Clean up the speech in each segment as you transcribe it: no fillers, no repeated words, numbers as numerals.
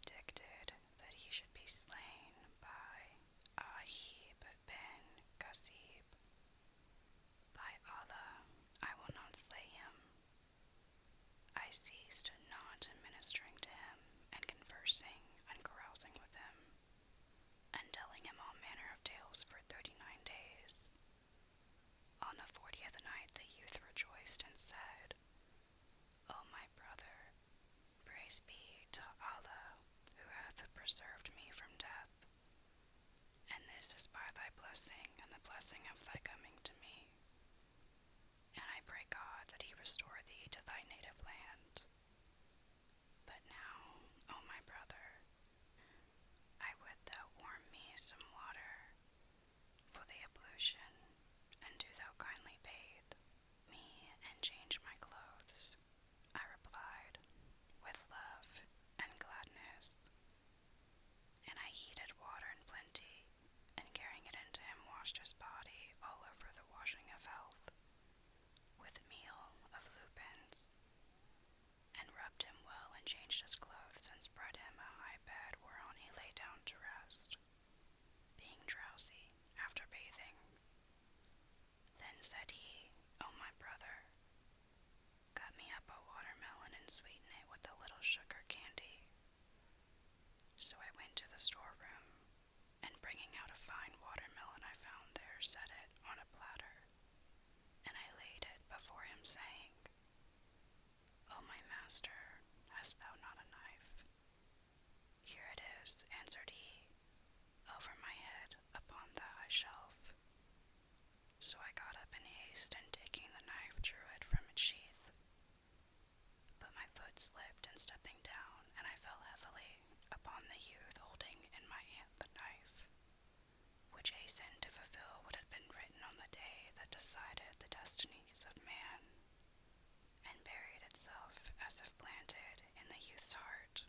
predicted that he should be slain by Ahib ben Kasib. By Allah, I will not slay him. I ceased not ministering to him, and conversing and carousing with him, and telling him all manner of tales for 39 days. On the 40th night the youth rejoiced and said, O my brother, praise be to Allah, who hath preserved me from death, and this is by thy blessing and the blessing of thy coming to me. And I pray God that he restore thee to thy native land. But now, O my brother, I would thou warm me some water for the ablution, and do thou kindly bathe me and change my clothes. I replied, with love and gladness. And I heated water in plenty, and carrying it into him washed his body all over the washing of health, with meal of lupins, and rubbed him well and changed his clothes, and spread him a high bed whereon he lay down to rest, being drowsy after bathing. Then said he, O my brother, cut me up a watermelon and sweeten it with a little sugar candy. So I went to the storeroom, and bringing out a fine watermelon I found there, set it on a platter, and I laid it before him, saying, O my master, hast thou not a knife? Here it is, answered he, over my head upon the high shelf. So I got up in haste, and taking the knife, drew it from its sheath. But my foot slipped in stepping down, and I fell heavily upon the youth, holding in my hand the knife, which hastened to fulfill what had been written on the day that decided the destinies of man, and buried itself as if planted in the youth's heart.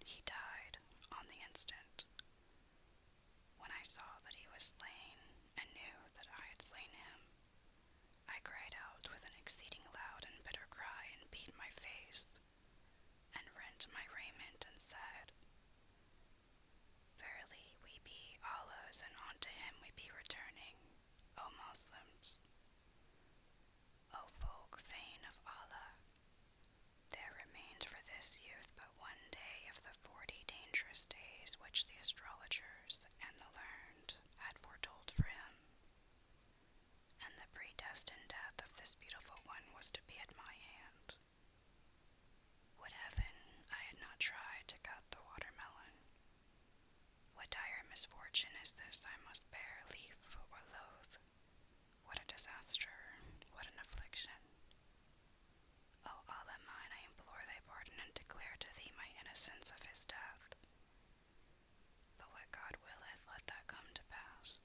He died on the instant. When I saw that he was slain, and knew that I had slain him, I cried out with an exceeding loud and bitter cry, and beat my face, and rent my raiment, and said, Verily we be Allah's, and unto him we be returning, O Muslims. O folk fain of Allah, there remained for this youth but one day of the 40 dangerous days which the astrologers and the learned had foretold for him, and the predestined death of this beautiful one was to be at my hand. Would heaven I had not tried to cut the watermelon. What dire misfortune is this I must bear, lief or loath? What a disaster, what an affliction. O Allah mine, I implore thy pardon, and declare to thee my innocence of his death. But what God willeth, let that come to pass.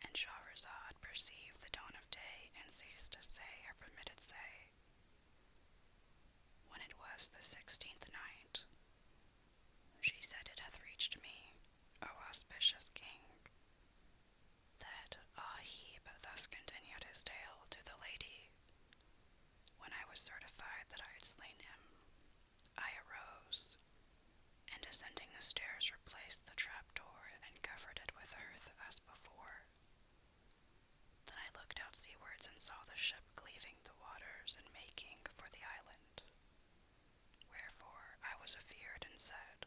And Shahrazad perceived the dawn of day, and ceased to say her permitted say. When it was the 16th night, she said, It hath reached me, O auspicious king, that Ahib thus continued his tale to the lady. When I was certified that I had slain him, I arose, and descending the stairs replaced the trapdoor, and covered it with earth as before. Then I looked out seawards, and saw the ship cleaving the waters, and making for the island. Wherefore I was afeared, and said,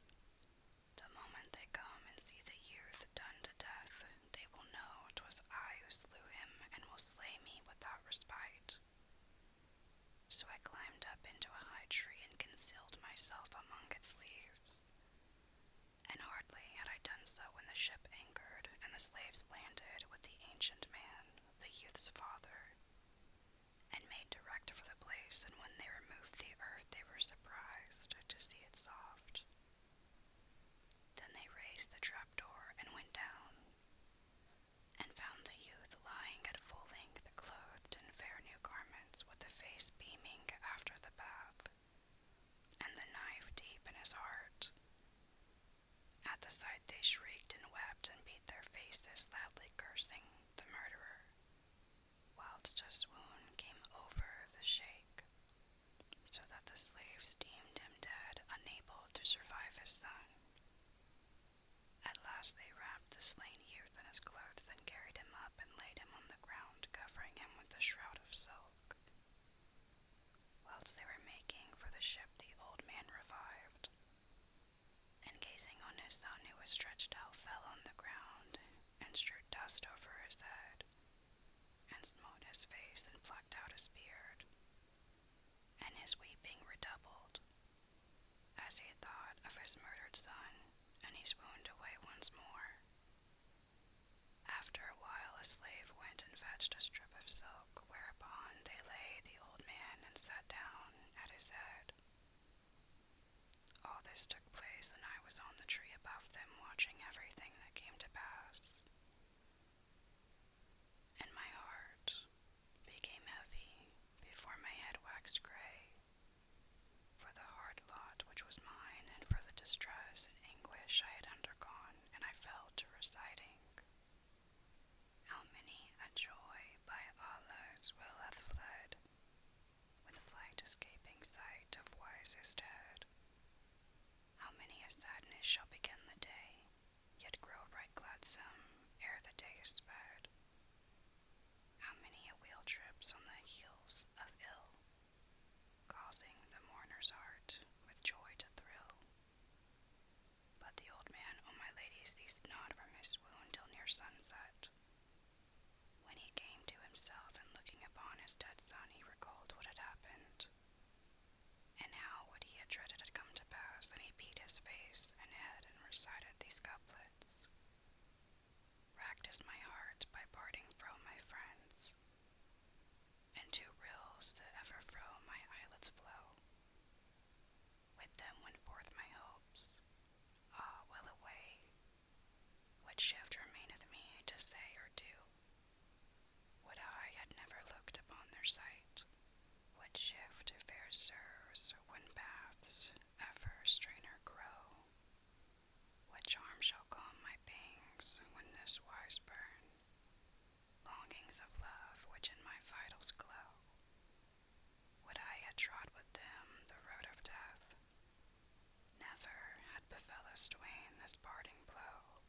The moment they come and see the youth done to death, they will know 'twas I who slew him, and will slay me without respite. So I climbed up into a high tree, and concealed myself among its leaves. And hardly had I done so when the ship anchored, and the slaves landed with the ancient man, the youth's father, and made direct for the place. And when they removed the earth, they were surprised to see it soft. Then they raised the trapdoor, and went down, and found the youth lying at full length, clothed in fair new garments, with the face beaming after the bath, and the knife deep in his heart. At the sight they shrieked and wept, and beat their faces, loudly cursing the murderer, whilst a swoon came over the sheikh. went and fetched a strip of silk, whereupon they laid the old man and sat down at his head. All this took place, and I was on the tree above them, watching everything that came to pass. And my heart became heavy before my head waxed gray, for the hard lot which was mine, and for the distress and anguish I had undergone, and I fell to reciting. How many a joy by Allah's will hath fled, with flight escaping sight of wisest head. How many a sadness shall begin the day, yet grow right gladsome ere the day is sped. How many a wheel trips on the heels of ill, causing the mourner's heart with joy to thrill. But the old man, O my lady, ceased not from his swoon till near sunset. When he came to himself, and looking upon his dead son, he recalled what had happened, and how what he had dreaded had come to pass, and he beat his face and head and recited these couplets. Racked is my heart by parting from my friends, and two rills to ever fro my eyelids flow. With them went forth my hopes, ah, well away, what shift remaineth me to say or do? Would I had never looked upon their sight, what shift, fair sirs, when paths ever strainer grow? What charm shall calm my pangs when this wise burn, longings of love which in my vitals glow? Would I had trod with them the road of death, never had befell us twain this parting blow.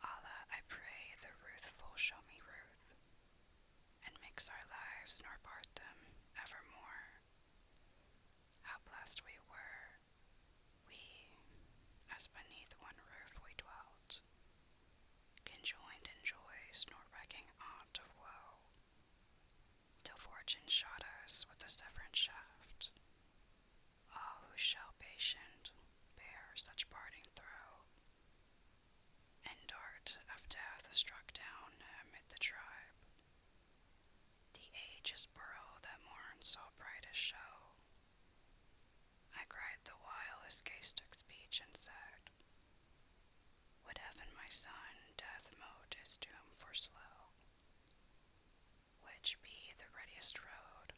Allah, I pray the ruthful show me ruth, and mix our lives nor part them evermore. How blessed we were, we, as beneath one roof we dwelt, conjoined in joys nor recking aught of woe, till fortune shot us with the severance shaft. All who shall patient bear such parting throe, and dart of death struck down amid the tribe. The age is pearl that morn saw brightest show. I cried the while his case took speech and said, would heaven my son death mote his doom forslow, which be the readiest road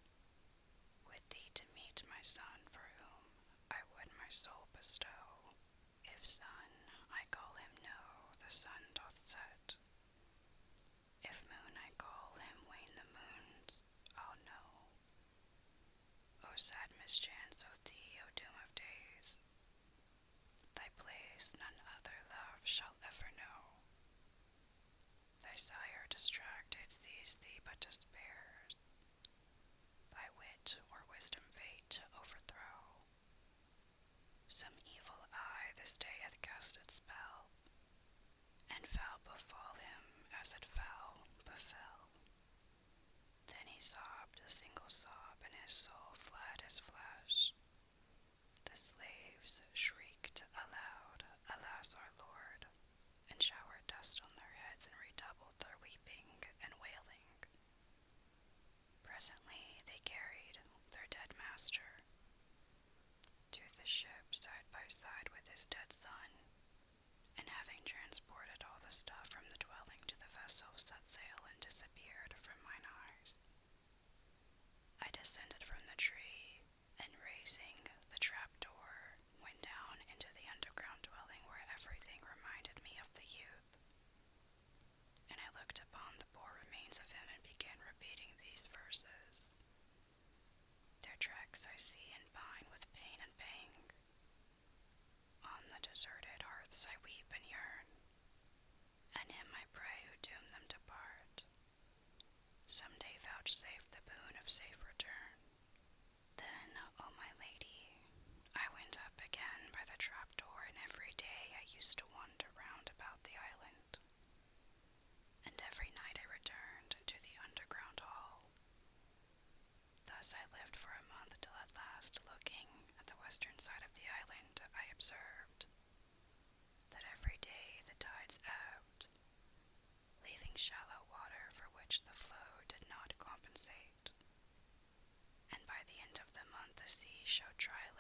with thee to meet my son, for whom I would my soul bestow. If sun, I call him no, the sun doth set. If moon, I call him wane, the moon's I'll know. O sad mischance of thee, O doom of days, thy place none other love shall ever know. Thy sire distracted sees thee but despairs, by wit or wisdom fate to overthrow. Some evil eye this day hath cast its spell, and foul befall him as it foul befell. Then he sobbed a single sob, and his soul fled his flesh. The slaves shrieked aloud, Alas, our lord, and showered dust on their heads, and redoubled their weeping and wailing. Presently they carried their dead master to the ship side by side with his dead son, and having transported all the stuff from the dwelling to the vessel, set sail and disappeared from mine eyes. I descended from the tree, and raising the trap door, went down into the underground dwelling, where everything reminded me of the youth. And I looked upon the poor remains of him, and began repeating these verses. Their tracks I see and pine with pain and pang. On the deserted hearths I weep and yearn, and him I pray who doomed them to part, some day vouchsafe the boon of safe return. Then, O my lady, I went up again by the trap-door, and every day I used to wander round about the island, and every night I returned to the underground hall. Thus I lived for a month, till at last, looking at the western side of the island, I observed that every day the tides ebbed, leaving shallow water sea shall dry